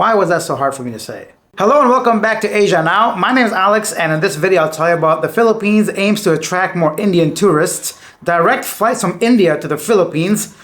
Why was that so hard for me to say? Hello and welcome back to Asia Now. My name is Alex, and in this video I'll tell you about the Philippines aims to attract more Indian tourists, direct flights from India to the Philippines,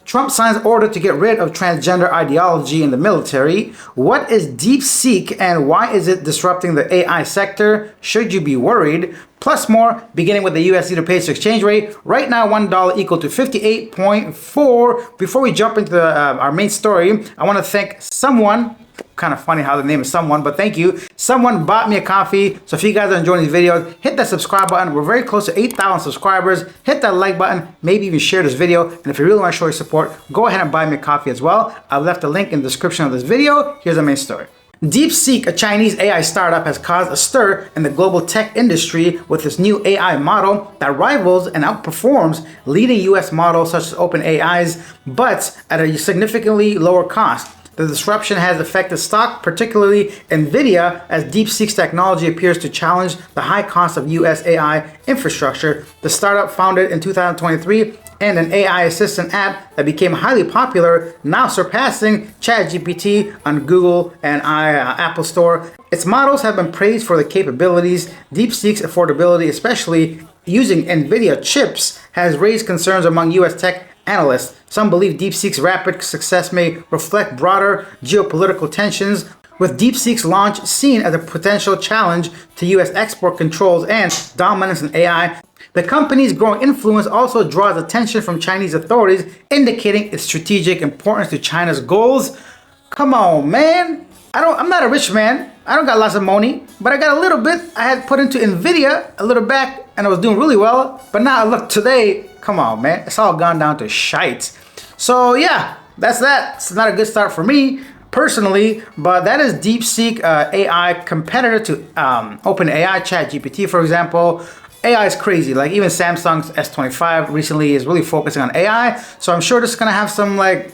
Trump signs order to get rid of transgender ideology in the military, what is DeepSeek and why is it disrupting the AI sector, should you be worried, plus more, beginning with the USD to peso exchange rate. Right now, $1 equal to 58.4. Before we jump into our main story, I want to thank someone. Kind of funny how the name is someone, but thank you. Someone bought me a coffee. So if you guys are enjoying these videos, hit that subscribe button. We're very close to 8,000 subscribers. Hit that like button, maybe even share this video. And if you really want to show your support, go ahead and buy me a coffee as well. I've left a link in the description of this video. Here's the main story. DeepSeek, a Chinese AI startup, has caused a stir in the global tech industry with its new AI model that rivals and outperforms leading US models such as OpenAI's, but at a significantly lower cost. The disruption has affected stock, particularly Nvidia, as DeepSeek's technology appears to challenge the high cost of US AI infrastructure. The startup, founded in 2023, and an AI assistant app that became highly popular, now surpassing ChatGPT on Google and Apple Store. Its models have been praised for the capabilities. DeepSeek's affordability, especially using Nvidia chips, has raised concerns among US tech analysts. Some believe DeepSeek's rapid success may reflect broader geopolitical tensions, with DeepSeek's launch seen as a potential challenge to US export controls and dominance in AI. The company's growing influence also draws attention from Chinese authorities, indicating its strategic importance to China's goals. Come on, man. I'm not a rich man. I don't got lots of money, but I got a little bit. I had put into Nvidia a little back and I was doing really well. But now look today, come on, man. It's all gone down to shite. So yeah, that's that. It's not a good start for me personally, but that is DeepSeek, AI competitor to OpenAI, ChatGPT, for example. AI is crazy. Like even Samsung's S25 recently is really focusing on AI. So I'm sure this is gonna have some like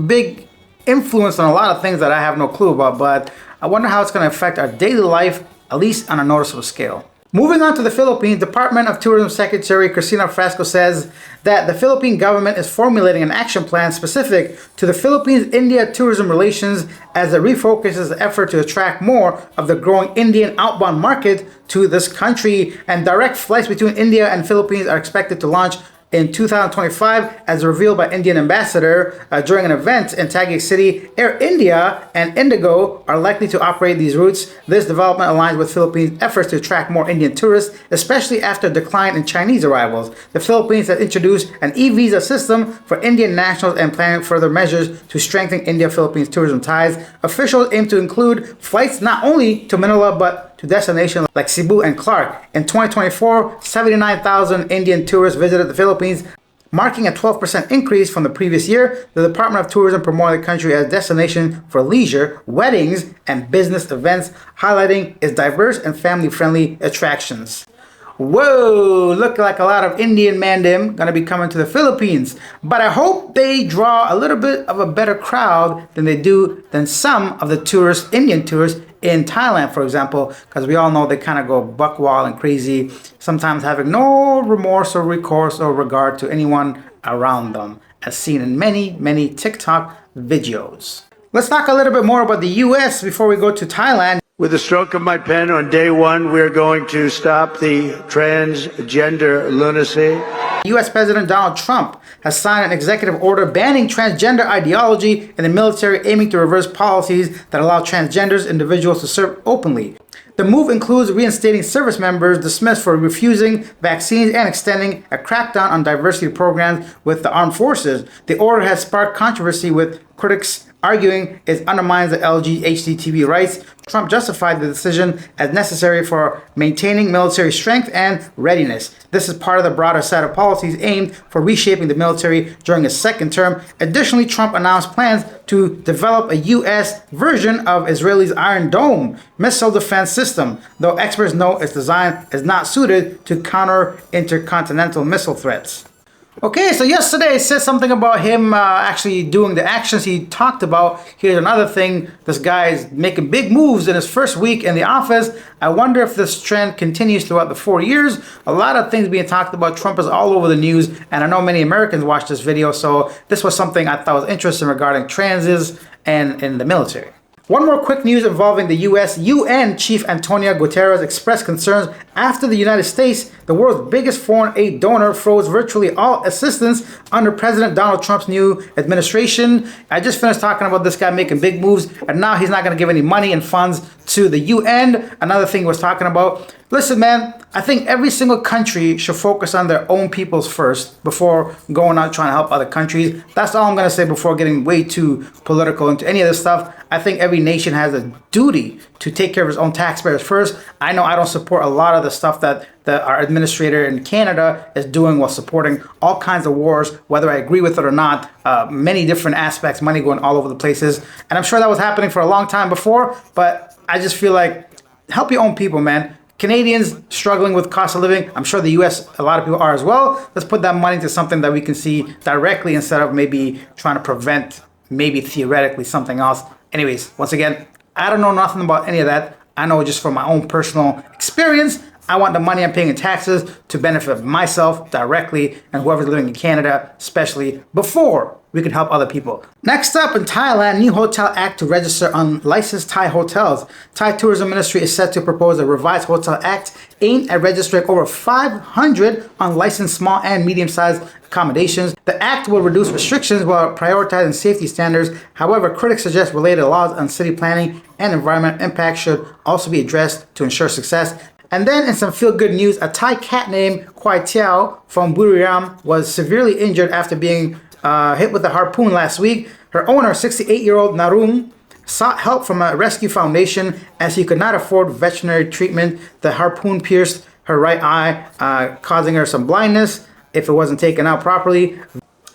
big influence on a lot of things that I have no clue about, but I wonder how it's gonna affect our daily life, at least on a noticeable scale. Moving on to the Philippines, Department of Tourism Secretary Cristina Frasco says that the Philippine government is formulating an action plan specific to the Philippines-India tourism relations as it refocuses the effort to attract more of the growing Indian outbound market to this country. And direct flights between India and Philippines are expected to launch in 2025, as revealed by Indian ambassador during an event in Taguig City. Air India and Indigo are likely to operate these routes. This development aligns with Philippines' efforts to attract more Indian tourists, especially after a decline in Chinese arrivals. The Philippines has introduced an e-visa system for Indian nationals and planning further measures to strengthen India-Philippines tourism ties. Officials aim to include flights not only to Manila but to destinations like Cebu and Clark. In 2024, 79,000 Indian tourists visited the Philippines, marking a 12% increase from the previous year. The Department of Tourism promoted the country as a destination for leisure, weddings, and business events, highlighting its diverse and family-friendly attractions. Whoa, look like a lot of Indian mandem gonna be coming to the Philippines. But I hope they draw a little bit of a better crowd than some of the tourists, Indian tourists in Thailand, for example, because we all know they kind of go buck wild and crazy, sometimes having no remorse or recourse or regard to anyone around them, as seen in many, many TikTok videos. Let's talk a little bit more about the US before we go to Thailand. With the stroke of my pen on day one, we're going to stop the transgender lunacy. U.S. President Donald Trump has signed an executive order banning transgender ideology in the military, aiming to reverse policies that allow transgender individuals to serve openly. The move includes reinstating service members dismissed for refusing vaccines and extending a crackdown on diversity programs with the armed forces. The order has sparked controversy, with critics arguing it undermines the LGHTV rights. Trump justified the decision as necessary for maintaining military strength and readiness. This is part of the broader set of policies aimed for reshaping the military during his second term. Additionally, Trump announced plans to develop a U.S. version of Israel's Iron Dome missile defense system, though experts know its design is not suited to counter intercontinental missile threats. Okay, so yesterday it said something about him actually doing the actions he talked about. Here's another thing. This guy is making big moves in his first week in the office. I wonder if this trend continues throughout the 4 years. A lot of things being talked about. Trump is all over the news, and I know many Americans watch this video, so this was something I thought was interesting regarding transes and in the military. One more quick news involving the U.S. UN Chief Antonio Guterres expressed concerns after the United States, the world's biggest foreign aid donor, froze virtually all assistance under President Donald Trump's new administration. I just finished talking about this guy making big moves, and now he's not going to give any money and funds to the UN. Another thing he was talking about. Listen, man, I think every single country should focus on their own peoples first before going out trying to help other countries. That's all I'm going to say before getting way too political into any of this stuff. I think every nation has a duty to take care of its own taxpayers first. I know I don't support a lot of the stuff that our administrator in Canada is doing while supporting all kinds of wars, whether I agree with it or not, many different aspects, money going all over the places. And I'm sure that was happening for a long time before, but I just feel like help your own people, man. Canadians struggling with cost of living. I'm sure the US, a lot of people are as well. Let's put that money to something that we can see directly instead of maybe trying to prevent, maybe theoretically, something else. Anyways, once again, I don't know nothing about any of that. I know just from my own personal experience, I want the money I'm paying in taxes to benefit myself directly and whoever's living in Canada, especially before we can help other people. Next up, in Thailand, new hotel act to register unlicensed Thai hotels. Thai Tourism Ministry is set to propose a revised hotel act aimed at registering over 500 unlicensed small and medium-sized accommodations. The act will reduce restrictions while prioritizing safety standards. However, critics suggest related laws on city planning and environmental impact should also be addressed to ensure success. And then in some feel-good news, a Thai cat named Kwai Tiao from Buriram was severely injured after being hit with a harpoon last week. Her owner, 68-year-old Narung, sought help from a rescue foundation as he could not afford veterinary treatment. The harpoon pierced her right eye, causing her some blindness if it wasn't taken out properly.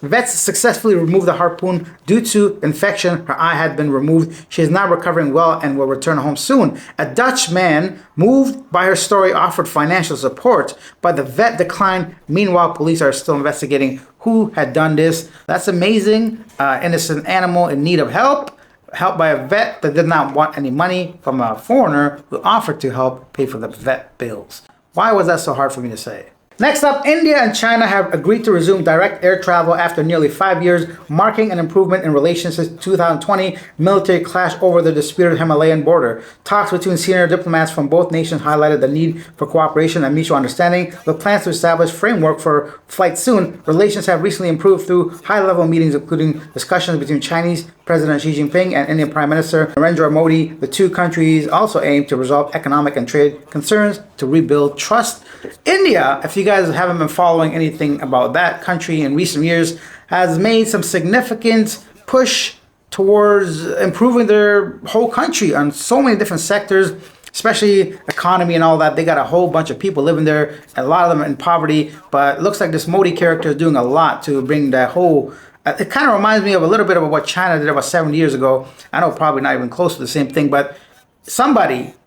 Vets successfully removed the harpoon due to infection. Her eye had been removed. She is now recovering well and will return home soon. A Dutch man, moved by her story, offered financial support, but the vet declined. Meanwhile, police are still investigating who had done this. That's amazing. Innocent animal in need of help by a vet that did not want any money from a foreigner who offered to help pay for the vet bills. Why was that so hard for me to say? Next up, India and China have agreed to resume direct air travel after nearly 5 years, marking an improvement in relations since 2020 military clash over the disputed Himalayan border. Talks between senior diplomats from both nations highlighted the need for cooperation and mutual understanding, with plans to establish framework for flights soon. Relations have recently improved through high-level meetings, including discussions between Chinese President Xi Jinping and Indian Prime Minister Narendra Modi. The two countries also aim to resolve economic and trade concerns to rebuild trust. India, if you guys haven't been following anything about that country in recent years, has made some significant push towards improving their whole country on so many different sectors, especially economy and all that. They got a whole bunch of people living there, a lot of them in poverty, but it looks like this Modi character is doing a lot to bring that whole... It kind of reminds me of a little bit of what China did about 70 years ago. I know probably not even close to the same thing, but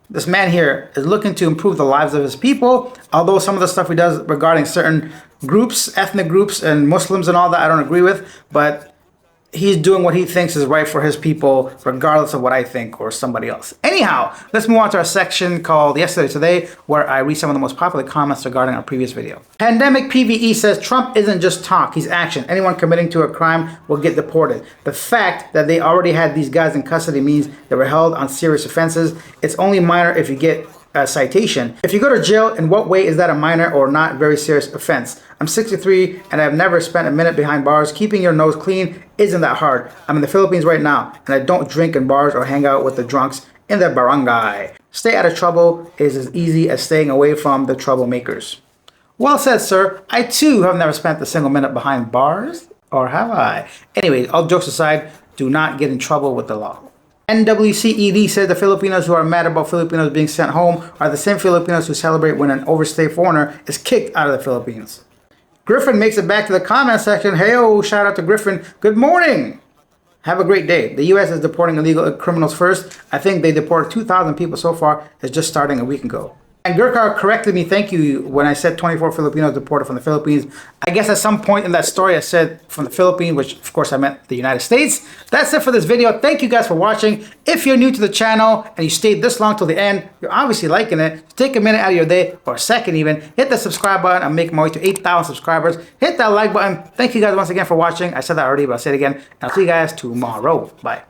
this man here is looking to improve the lives of his people. Although some of the stuff he does regarding certain groups, ethnic groups and Muslims and all that, I don't agree with, but he's doing what he thinks is right for his people, regardless of what I think or somebody else. Anyhow, let's move on to our section called Yesterday Today, where I read some of the most popular comments regarding our previous video. Pandemic PVE says Trump isn't just talk, he's action. Anyone committing to a crime will get deported. The fact that they already had these guys in custody means they were held on serious offenses. It's only minor if you get a citation. If you go to jail, in what way is that a minor or not very serious offense? I'm 63 and I've never spent a minute behind bars. Keeping your nose clean isn't that hard. I'm in the Philippines right now and I don't drink in bars or hang out with the drunks in the barangay. Stay out of trouble is as easy as staying away from the troublemakers. Well said, sir. I too have never spent a single minute behind bars, or have I? Anyways, all jokes aside, do not get in trouble with the law. NWCED said the Filipinos who are mad about Filipinos being sent home are the same Filipinos who celebrate when an overstayed foreigner is kicked out of the Philippines. Griffin makes it back to the comment section. Hey-o, shout out to Griffin. Good morning. Have a great day. The U.S. is deporting illegal criminals first. I think they deported 2,000 people so far. It's just starting a week ago. And Gurkha corrected me, thank you, when I said 24 Filipinos deported from the Philippines. I guess at some point in that story I said from the Philippines, which of course I meant the United States. That's it for this video. Thank you guys for watching. If you're new to the channel and you stayed this long till the end, you're obviously liking it. Take a minute out of your day, or a second even, hit the subscribe button. I'm making my way to 8,000 subscribers. Hit that like button. Thank you guys once again for watching. I said that already, but I'll say it again. And I'll see you guys tomorrow. Bye.